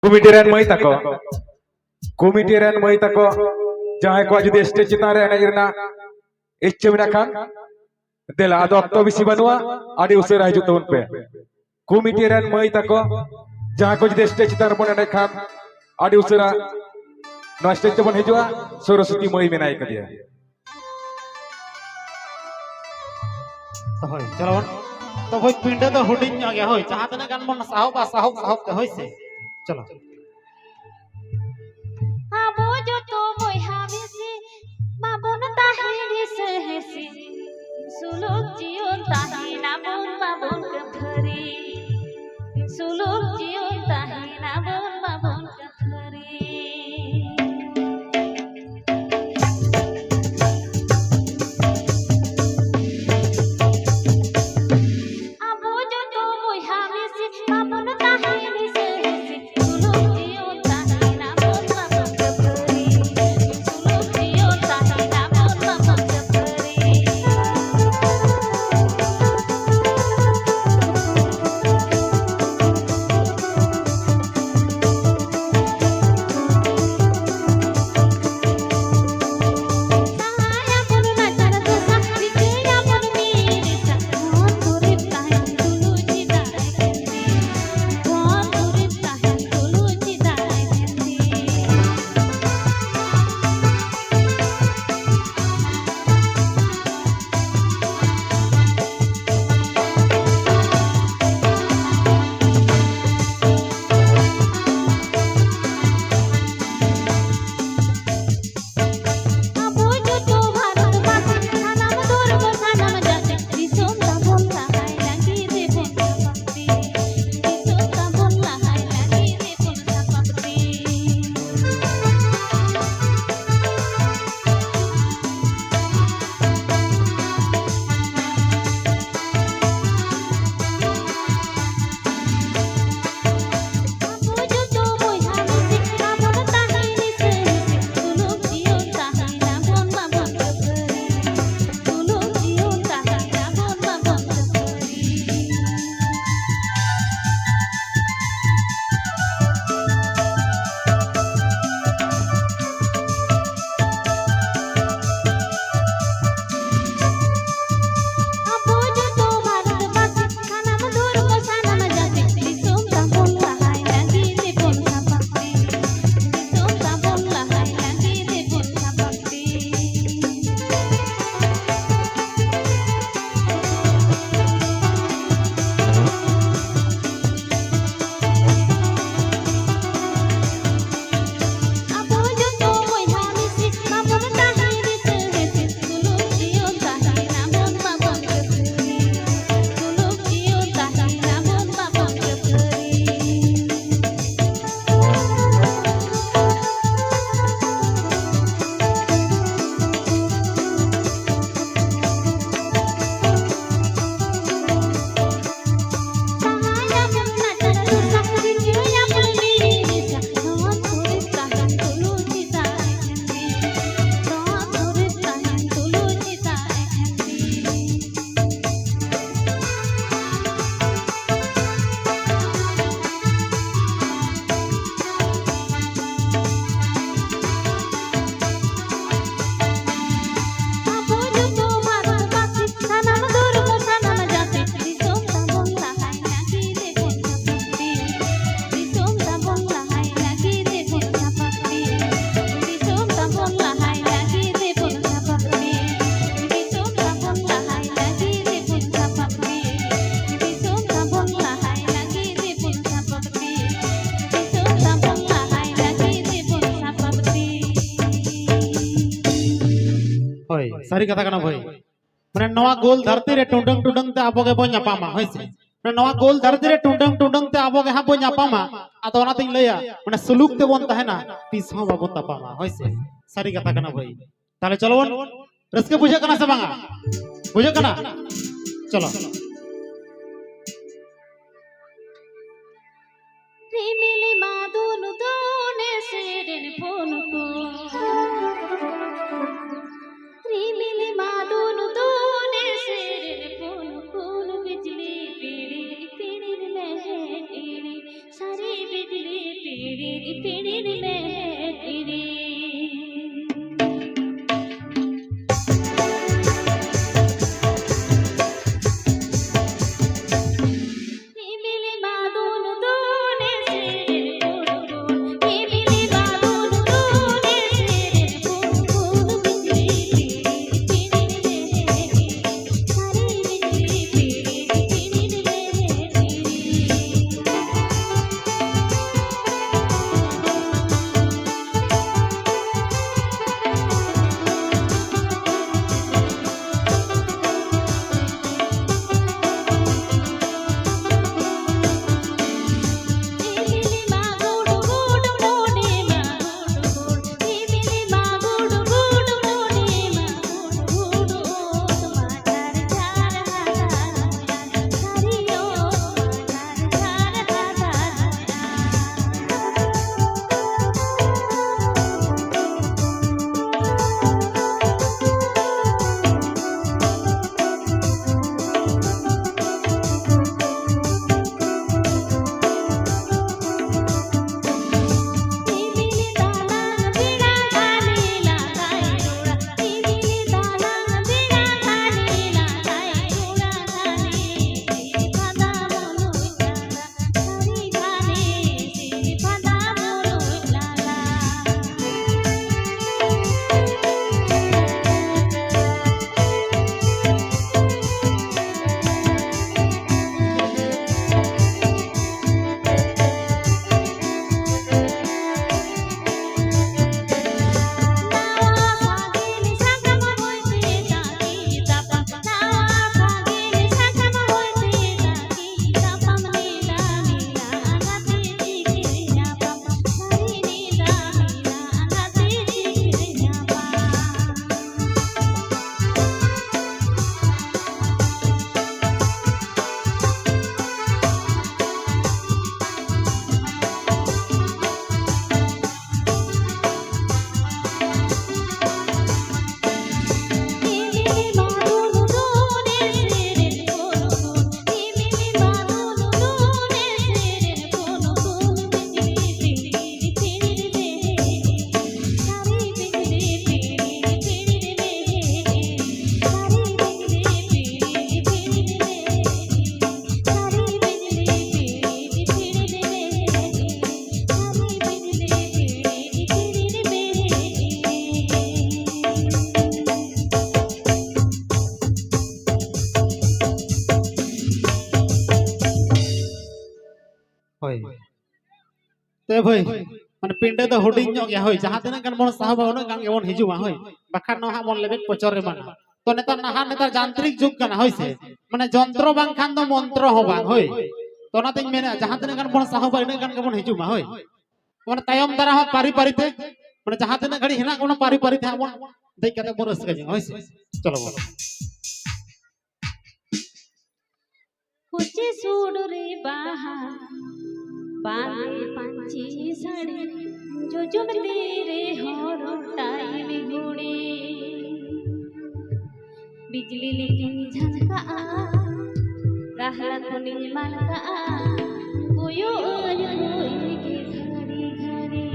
committee मई तको committee मई तको जहां को जुदी स्टेज चितान रे एनेजना इच्छा मेना खान देला आदो अक्तो बिसी बनुआ आदि उसेरा हिजुग तबन पे कमिटी मई तको जहां को जुदी स्टेज चितान बन एने खान आदि उसेरा नो स्टेज तबन हिजुआ सरस्वती मई मेनाय कदिया होय चलो तो होय पिंडे तो हुडिंग आ गया होय जहां तने गान मन साहब ते होय से चलो आबो जो तो बयहा बेसी बाबन ताहिरी से हेसी सुलुक जियोन ताहिना बोन बाबन के धरी सुलुक जियोन ताहिना बोन बाबन के धरी आबो जो तो बयहा बेसी बाबन ताहिरी से हेसी सुलुक जियोन ताहिना बोन बाबन के धरी सुलुक जियोन ताहिना बोन बाबन के धरी साया बोन नचर दोसा दिखया बोन मेरे सा कौन तुरिता है तुलु चिदा है कौन तुरिता है तुलु चिदा है आबो जो तो भारत बासी थानाम दूर बसानाम जाते दिसों ता बोलता है लगी रे बोलता पक्ति दिसों ता बोलता है लगी रे बोलता पक्ति आबो जो तो बयहा बेसी बाबन ताहिरी से हेसी सुलुक जियोन ताहिना बोन बाबन के धरी सुलुक जियोन ताहिना बोन बाबन के धरी आबो जो तो भारत बासी थानाम दूर बसानाम जाते दिसों ता बोलता है लगी रे बोलता पक्ति दिसों ता बोलता है लगी रे बोलता पक्ति आबो जो तो बयहा बेसी बाबन ताहिरी से हेसी सुलुक जियोन ताहिना बोन बाबन के धरी सुलुक जियोन ताहिना बोन बाबन के धरी साया बोन नचर दोसा दिखया बोन मेरे सा कौन तुरिता है तुलु चिदा है कौन तुरिता है तुलु चिदा है आबो जो तो भारत बासी थानाम दूर बसानाम जाते दिसों ता बोलता है लगी रे बोलता पक्ति दिसों ता बोलता है लगी रे बोलता पक्ति दिसों ता बोलता है लगी रे बोलता पक्ति दिसों ता बोलता है लगी रे बोलता पक्ति दिसों ता बोलता है लगी रे बोलता पक्ति दिसों ता बोलता है लगी रे बोलता पक्ति होय सारी कथा कना भाई माने नवा गोल धरती रे टुंडंग टुंडंग ते आबोगे बो ᱧᱟᱯᱟᱢᱟ होय से माने नवा गोल धरती रे टुंडंग टुंडंग ते आबोगे हा बो ᱧᱟᱯᱟᱢᱟ आतो ओना तिन लया माने सुलुक ते बोन तहेना तीस हो बाबो तपामा होय से सारी कथा कना भाई ताले चलो बोन रसके बुझे कना से बांगा बुझे कना चलो रिमिली मादुनु दोने सेरेन फोनुको रिमिली मादुनु दोने सेरेन फोनुको बिजली पीड़ी पीड़ी में है टीड़ी सारी बिजली पीड़ी হয় তে ভাই মানে পিন্ডে তো হুডিং ᱧᱚᱜ ᱜᱮᱭᱟ ᱦᱳᱭ ᱡᱟᱦᱟᱸ ᱛᱤᱱᱟᱹᱜ ᱜᱟᱱ ᱵᱚᱱ ᱥᱟᱦᱚᱵᱟ ᱩᱱᱟᱹᱜ ᱜᱟᱱ ᱜᱮᱵᱚᱱ ᱦᱤᱡᱩᱜᱼᱟ ᱦᱳᱭ ᱵᱟᱠᱷᱟᱱ ᱱᱚᱣᱟ ᱦᱟᱸᱜ ᱵᱚᱱ ᱞᱮᱵᱮᱫ ᱯᱚᱪᱚᱨ ᱮᱢᱟᱱᱟ ᱛᱚ ᱱᱮᱛᱟᱨ ᱡᱟᱱᱛᱨᱤक যুগ ᱠᱟᱱᱟ ᱦᱳᱭ ᱥᱮ মানে যন্ত্র বাংখান ᱫᱚ মন্ত্র ᱦᱚᱸ ᱵᱟᱝ ᱦᱳᱭ তো ᱚᱱᱟᱛᱤᱧ ᱢᱮᱱᱟ ᱡᱟᱦᱟᱸ ᱛᱤᱱᱟᱹᱜ ᱜᱟᱱ ᱵᱚᱱ ᱥᱟᱦᱚᱵᱟ ᱩᱱᱟᱹᱜ ᱜᱟᱱ ᱜᱮᱵᱚᱱ ᱦᱤᱡᱩᱜᱼᱟ ᱦᱳᱭ মানে তায়ᱚᱢ ᱫᱟᱨᱟ ᱦᱚᱸ ᱯᱟᱨᱤ ᱯᱟᱨᱤᱛᱮ মানে ᱡᱟᱦᱟᱸ ᱛᱤᱱᱟᱹᱜ ᱜᱷᱟᱹᱲᱤ ᱦᱮᱱᱟᱜ ᱵᱚᱱᱟ ᱯᱟᱨᱤ ᱯᱟᱨᱤᱛᱮ ᱦᱟᱸᱜ ᱵᱚᱱ ᱫᱮᱡ ᱠᱟᱛᱮ ᱵᱚᱱ ᱨᱟᱹᱥᱠᱟᱹ ᱡᱚᱝᱟ ᱦᱳᱭ ᱥᱮ চলো বলো कुछ सूडरे बाहा बांधे पांची साड़ी जो जुम तेरे होरो टाई बिगुड़े बिजली लेकिन झनका रहला कोनी मालका कोयो आज कोई के घड़ी घड़ी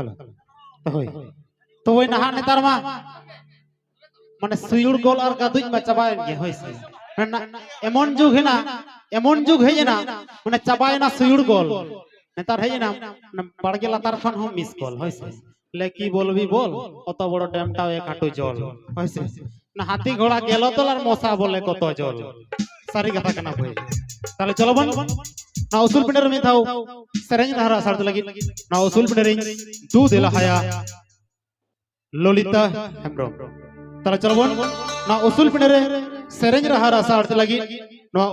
হ্যালো তো হই তো ওই নাহা নেতার মা মানে সুইউর গোল আর গাদুই মা চাবায় গে হইছে না এমন যুগ হেনা এমন যুগ হয়ে না মানে চাবায় না সুইউর গোল নেতার হয়ে না বাড়গে লাতার খান হোম মিস কল হইছে লে কি বলবি বল কত বড় ড্যামটাও এক হাঁটু জল হইছে না হাতি ঘোড়া গেল তো আর মশা বলে কত জল সারি কথা কেনা ভাই তাহলে চলো বন না উসুল পিন্ডের মে থাও সেরেঞ্জ ধারা সারতে লাগি না উসুল পিন্ডের দু দিলা হায়া ললিতা হেমব্রম তাহলে চলো বন না উসুল পিন্ডের সেরেঞ্জ ধারা সারতে লাগি না